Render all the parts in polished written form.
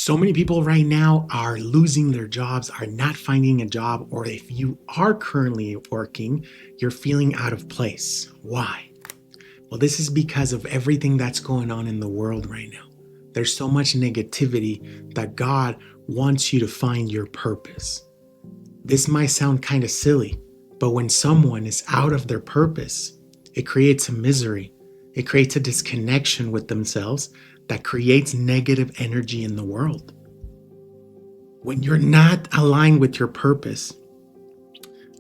So many people right now are losing their jobs, are not finding a job, or if you are currently working, you're feeling out of place. Why? Well, this is because of everything that's going on in the world right now. There's so much negativity that God wants you to find your purpose. This might sound kind of silly, but when someone is out of their purpose, it creates a misery. It creates a disconnection with themselves that creates negative energy in the world. When you're not aligned with your purpose,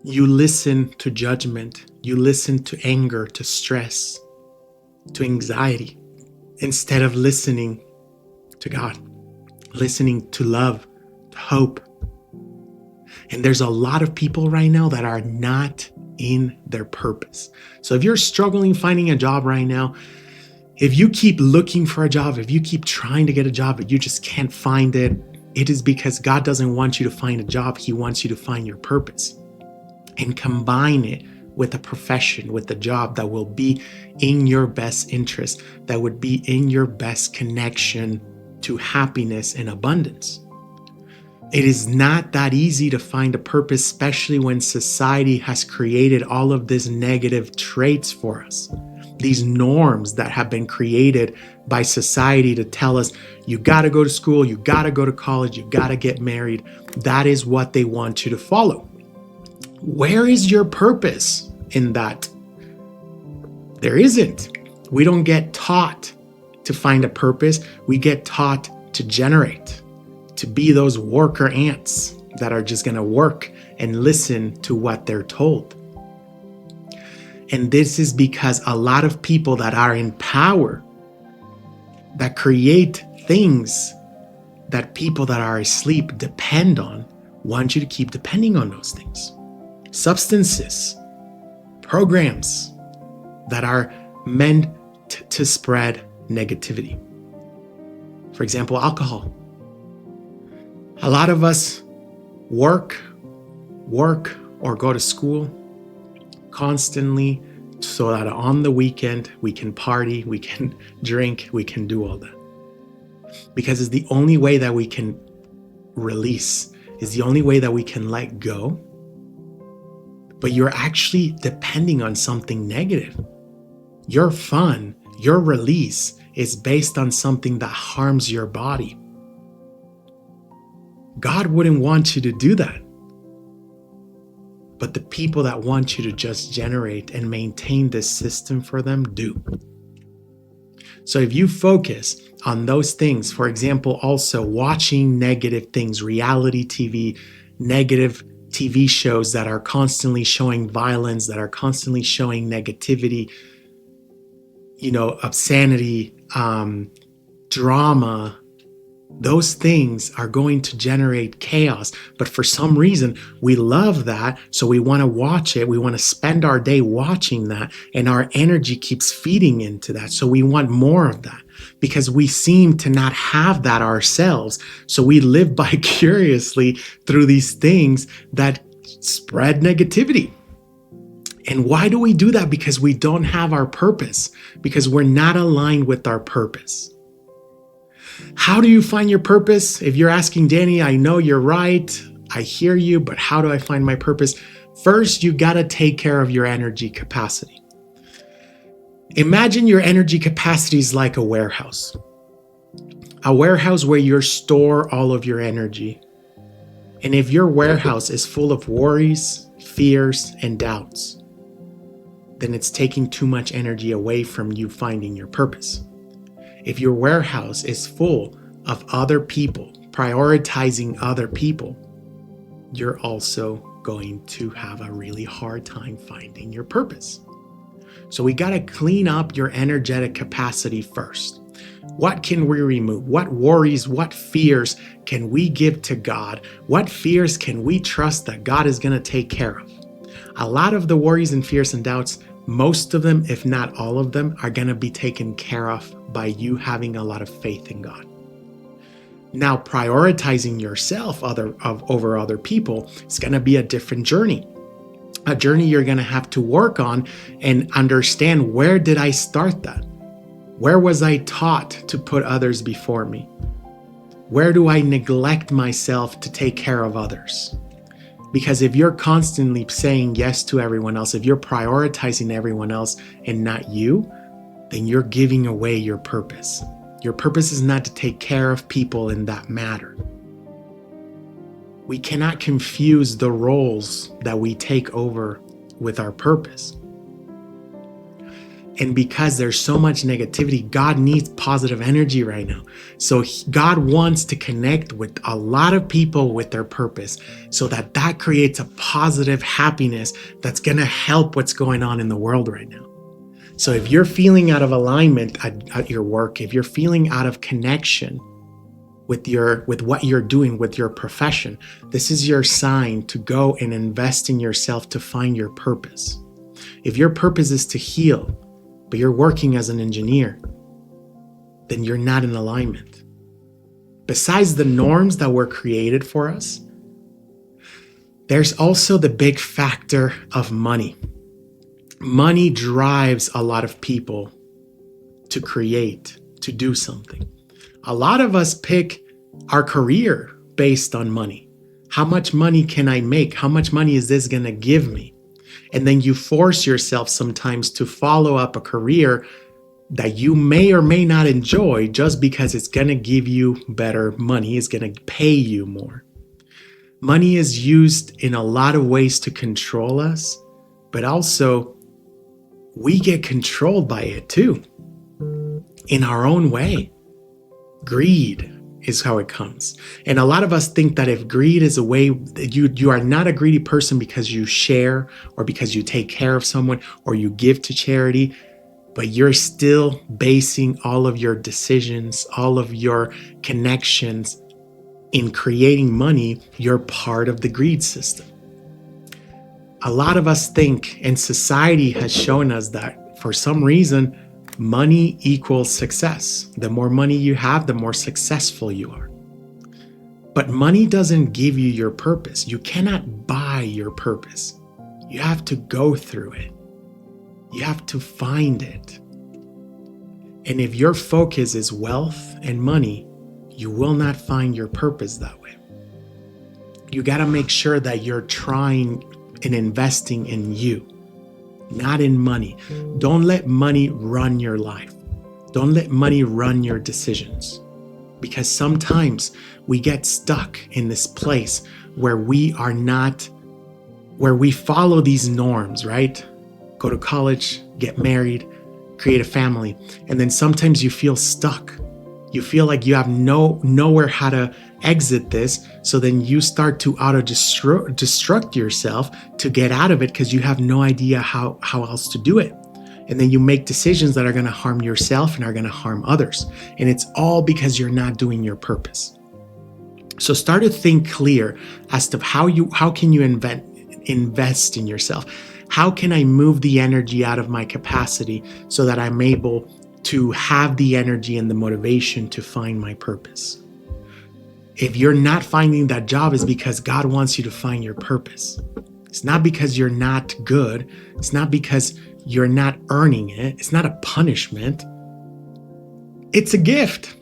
you listen to judgment, you listen to anger, to stress, to anxiety, instead of listening to God, listening to love, to hope. And there's a lot of people right now that are not in their purpose. So if you're struggling finding a job right now, if you keep looking for a job, if you keep trying to get a job, but you just can't find it, it is because God doesn't want you to find a job. He wants you to find your purpose and combine it with a profession, with a job that will be in your best interest, that would be in your best connection to happiness and abundance. It is not that easy to find a purpose, especially when society has created all of these negative traits for us. These norms that have been created by society to tell us, you got to go to school, you got to go to college, you got to get married. That is what they want you to follow. Where is your purpose in that? There isn't. We don't get taught to find a purpose. We get taught to generate, to be those worker ants that are just going to work and listen to what they're told. And this is because a lot of people that are in power, that create things that people that are asleep depend on, want you to keep depending on those things. Substances, programs that are meant to spread negativity. For example, alcohol. A lot of us work, or go to school constantly so that on the weekend we can party, we can drink, we can do all that. Because it's the only way that we can release, is the only way that we can let go. But you're actually depending on something negative. Your fun, your release is based on something that harms your body. God wouldn't want you to do that. But the people that want you to just generate and maintain this system for them do. So if you focus on those things, for example, also watching negative things, reality TV, negative TV shows that are constantly showing violence, that are constantly showing negativity, obscenity, drama, those things are going to generate chaos. But for some reason, we love that. So we want to watch it. We want to spend our day watching that. And our energy keeps feeding into that. So we want more of that because we seem to not have that ourselves. So we live vicariously through these things that spread negativity. And why do we do that? Because we don't have our purpose, because we're not aligned with our purpose. How do you find your purpose? If you're asking, Danny, I know you're right. I hear you, but how do I find my purpose? First, you got to take care of your energy capacity. Imagine your energy capacity is like a warehouse where you store all of your energy. And if your warehouse is full of worries, fears, and doubts, then it's taking too much energy away from you finding your purpose. If your warehouse is full of other people, prioritizing other people, you're also going to have a really hard time finding your purpose. So we got to clean up your energetic capacity first. What can we remove? What worries, what fears can we give to God? What fears can we trust that God is going to take care of? A lot of the worries and fears and doubts, most of them, if not all of them, are going to be taken care of by you having a lot of faith in God. Now, prioritizing yourself over other people is going to be a different journey. A journey you're going to have to work on and understand, where did I start that? Where was I taught to put others before me? Where do I neglect myself to take care of others? Because if you're constantly saying yes to everyone else, if you're prioritizing everyone else and not you, then you're giving away your purpose. Your purpose is not to take care of people in that matter. We cannot confuse the roles that we take over with our purpose. And because there's so much negativity, God needs positive energy right now. So God wants to connect with a lot of people with their purpose so that creates a positive happiness that's going to help what's going on in the world right now. So if you're feeling out of alignment at your work, if you're feeling out of connection with what you're doing, with your profession, this is your sign to go and invest in yourself to find your purpose. If your purpose is to heal, but you're working as an engineer, then you're not in alignment. Besides the norms that were created for us, there's also the big factor of money. Money drives a lot of people to create, to do something. A lot of us pick our career based on money. How much money can I make? How much money is this going to give me? And then you force yourself sometimes to follow up a career that you may or may not enjoy just because it's going to give you better money, it's going to pay you more. Money is used in a lot of ways to control us, but also we get controlled by it too, in our own way. Greed is how it comes. And a lot of us think that if greed is a way, you are not a greedy person because you share or because you take care of someone or you give to charity, but you're still basing all of your decisions, all of your connections in creating money. You're part of the greed system. A lot of us think, and society has shown us that for some reason, money equals success. The more money you have, the more successful you are. But money doesn't give you your purpose. You cannot buy your purpose. You have to go through it. You have to find it. And if your focus is wealth and money, you will not find your purpose that way. You got to make sure that you're trying and investing in you, not in money. Don't let money run your life. Don't let money run your decisions. Because sometimes we get stuck in this place where we follow these norms, right? Go to college, get married, create a family. And then sometimes you feel stuck. You feel like you have nowhere how to exit this. So then you start to auto-destruct yourself to get out of it because you have no idea how else to do it. And then you make decisions that are going to harm yourself and are going to harm others. And it's all because you're not doing your purpose. So start to think clear as to how can you invest in yourself? How can I move the energy out of my capacity so that I'm able to have the energy and the motivation to find my purpose? If you're not finding that job, it's because God wants you to find your purpose. It's not because you're not good. It's not because you're not earning it. It's not a punishment. It's a gift.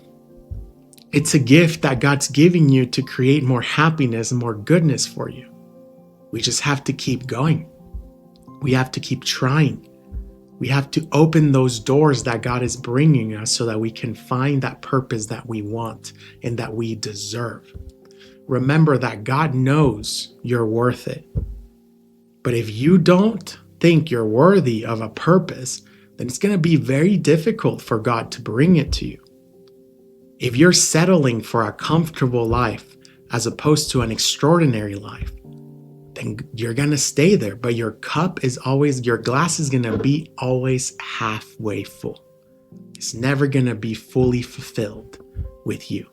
It's a gift that God's giving you to create more happiness and more goodness for you. We just have to keep going. We have to keep trying. We have to open those doors that God is bringing us so that we can find that purpose that we want and that we deserve. Remember that God knows you're worth it. But if you don't think you're worthy of a purpose, then it's going to be very difficult for God to bring it to you. If you're settling for a comfortable life as opposed to an extraordinary life, then you're going to stay there. But your glass is going to be always halfway full. It's never going to be fully fulfilled with you.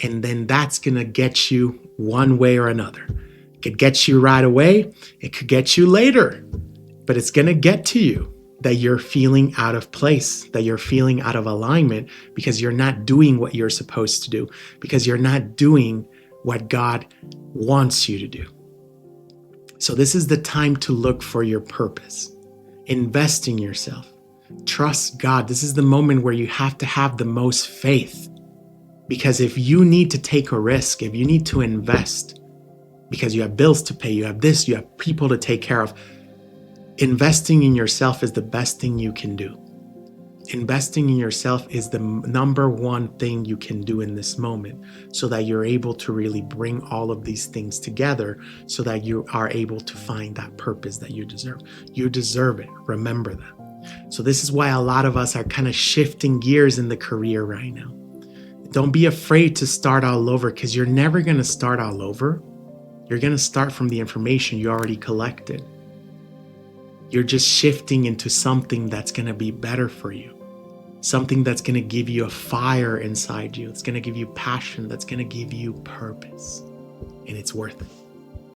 And then that's going to get you one way or another. It could get you right away. It could get you later. But it's going to get to you that you're feeling out of place, that you're feeling out of alignment because you're not doing what you're supposed to do, because you're not doing what God wants you to do. So this is the time to look for your purpose. Invest in yourself. Trust God. This is the moment where you have to have the most faith. Because if you need to take a risk, if you need to invest, because you have bills to pay, you have this, you have people to take care of, investing in yourself is the best thing you can do. Investing in yourself is the number one thing you can do in this moment, so that you're able to really bring all of these things together, so that you are able to find that purpose that you deserve. You deserve it. Remember that. So this is why a lot of us are kind of shifting gears in the career right now. Don't be afraid to start all over, because you're never going to start all over. You're going to start from the information you already collected. You're just shifting into something that's going to be better for you. Something that's going to give you a fire inside you. It's going to give you passion. That's going to give you purpose. And it's worth it.